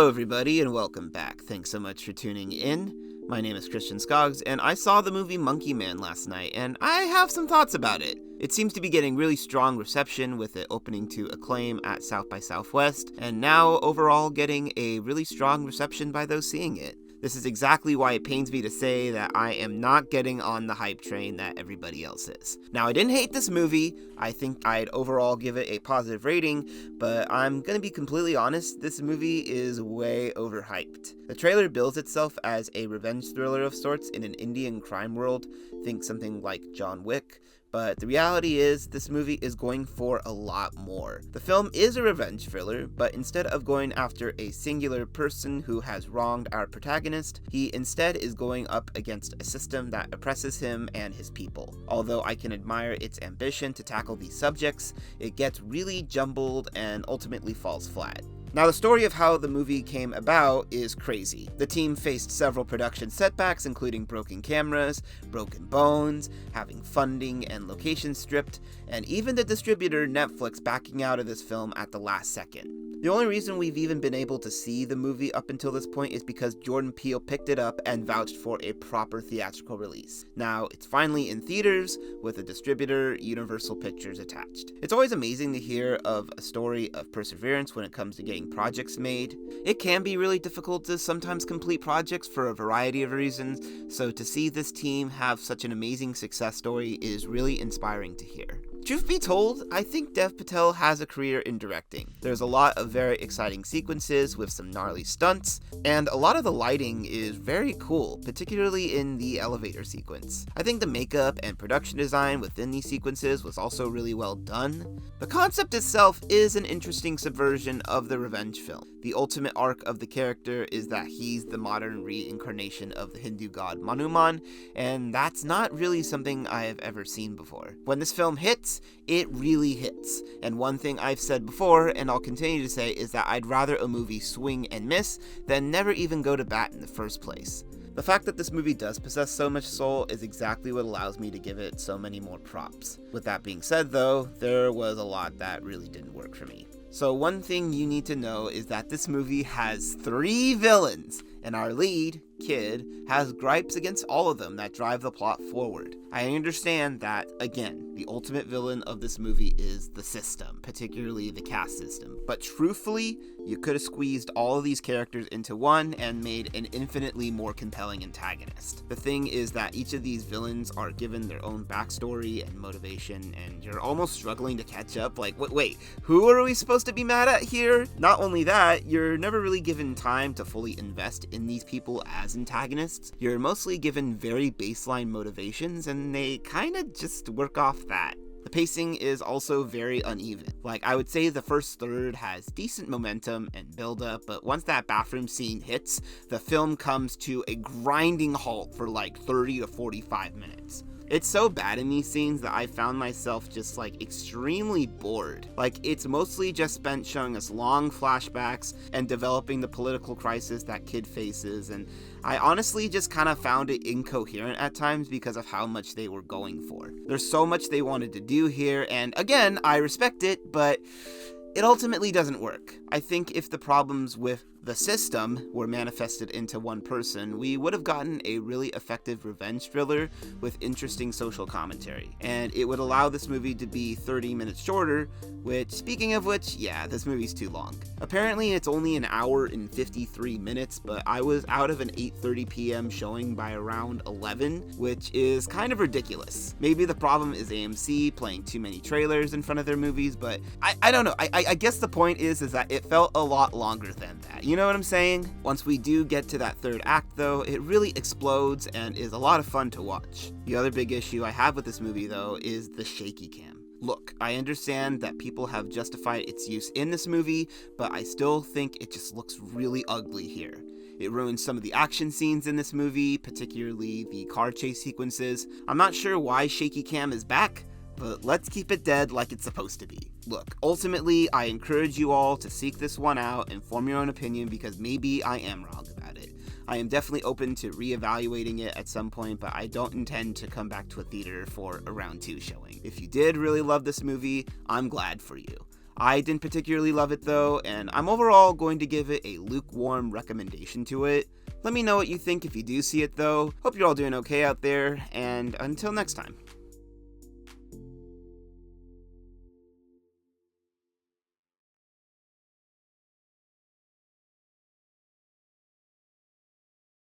Hello everybody and welcome back. Thanks so much for tuning in. My name is Christian Skoggs and I saw the movie Monkey Man last night and I have some thoughts about it. It seems to be getting really strong reception with it opening to acclaim at South by Southwest and now overall getting a really strong reception by those seeing it. This is exactly why it pains me to say that I am not getting on the hype train that everybody else is. Now, I didn't hate this movie. I think I'd overall give it a positive rating, but I'm gonna be completely honest, this movie is way overhyped. The trailer bills itself as a revenge thriller of sorts in an Indian crime world, think something like John Wick, but the reality is, this movie is going for a lot more. The film is a revenge thriller, but instead of going after a singular person who has wronged our protagonist, he instead is going up against a system that oppresses him and his people. Although I can admire its ambition to tackle these subjects, it gets really jumbled and ultimately falls flat. Now, the story of how the movie came about is crazy. The team faced several production setbacks, including broken cameras, broken bones, having funding and locations stripped, and even the distributor Netflix backing out of this film at the last second. The only reason we've even been able to see the movie up until this point is because Jordan Peele picked it up and vouched for a proper theatrical release. Now, it's finally in theaters with the distributor Universal Pictures attached. It's always amazing to hear of a story of perseverance when it comes to getting projects made. It can be really difficult to sometimes complete projects for a variety of reasons, so to see this team have such an amazing success story is really inspiring to hear. Truth be told, I think Dev Patel has a career in directing. There's a lot of very exciting sequences with some gnarly stunts, and a lot of the lighting is very cool, particularly in the elevator sequence. I think the makeup and production design within these sequences was also really well done. The concept itself is an interesting subversion of the revenge film. The ultimate arc of the character is that he's the modern reincarnation of the Hindu god Hanuman, and that's not really something I have ever seen before. When this film hits, it really hits. And one thing I've said before, and I'll continue to say, is that I'd rather a movie swing and miss than never even go to bat in the first place. The fact that this movie does possess so much soul is exactly what allows me to give it so many more props. With that being said though, there was a lot that really didn't work for me. So one thing you need to know is that this movie has 3 villains, and our lead, Kid, has gripes against all of them that drive the plot forward. I understand that, again, the ultimate villain of this movie is the system, particularly the caste system. But truthfully, you could have squeezed all of these characters into one and made an infinitely more compelling antagonist. The thing is that each of these villains are given their own backstory and motivation, and you're almost struggling to catch up. Like, wait, who are we supposed to be mad at here? Not only that, you're never really given time to fully invest in these people as antagonists. You're mostly given very baseline motivations, and they kinda just work off that. The pacing is also very uneven. Like, I would say the first third has decent momentum and build-up, but once that bathroom scene hits, the film comes to a grinding halt for like 30 to 45 minutes. It's so bad in these scenes that I found myself just extremely bored. It's mostly just spent showing us long flashbacks and developing the political crisis that Kid faces, and I honestly just kind of found it incoherent at times because of how much they were going for. There's so much they wanted to do here, and again, I respect it, but it ultimately doesn't work. I think if the problems with the system were manifested into one person, we would have gotten a really effective revenge thriller with interesting social commentary. And it would allow this movie to be 30 minutes shorter, which, speaking of which, yeah, this movie's too long. Apparently it's only an hour and 53 minutes, but I was out of an 8:30 p.m. showing by around 11, which is kind of ridiculous. Maybe the problem is AMC playing too many trailers in front of their movies, but I don't know. I guess the point is that it felt a lot longer than that. You know what I'm saying? Once we do get to that third act though, it really explodes and is a lot of fun to watch. The other big issue I have with this movie though is the shaky cam. Look, I understand that people have justified its use in this movie, but I still think it just looks really ugly here. It ruins some of the action scenes in this movie, particularly the car chase sequences. I'm not sure why shaky cam is back, but let's keep it dead like it's supposed to be. Look, ultimately, I encourage you all to seek this one out and form your own opinion because maybe I am wrong about it. I am definitely open to reevaluating it at some point, but I don't intend to come back to a theater for a round 2 showing. If you did really love this movie, I'm glad for you. I didn't particularly love it though, and I'm overall going to give it a lukewarm recommendation to it. Let me know what you think if you do see it though. Hope you're all doing okay out there, and until next time.